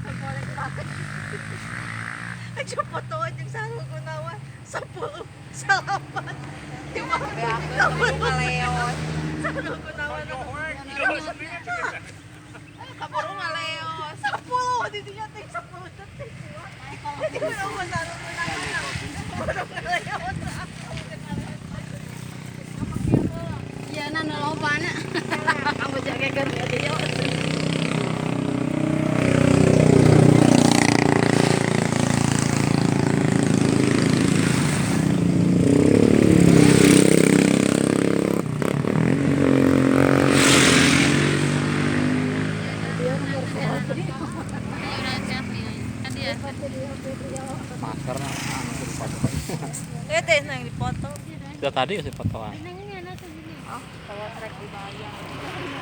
Nagkorek bakit? Nagsupotoy yung sarong kunawan. 10 salamat. Di ba? Yung kaleon. Sarong kunawan na. Kaburo ngaleon. 10! Hindi niya tingin 10. Hindi mo naman sarong kunawan na. Sarong kunawan na. Yan na naloba na. Kamu jaga kerja dia. Masker na. Ete nang dipoto. Sudah tadi kasih fotoan. Nangnya na to dili. Kalau trek di bayang.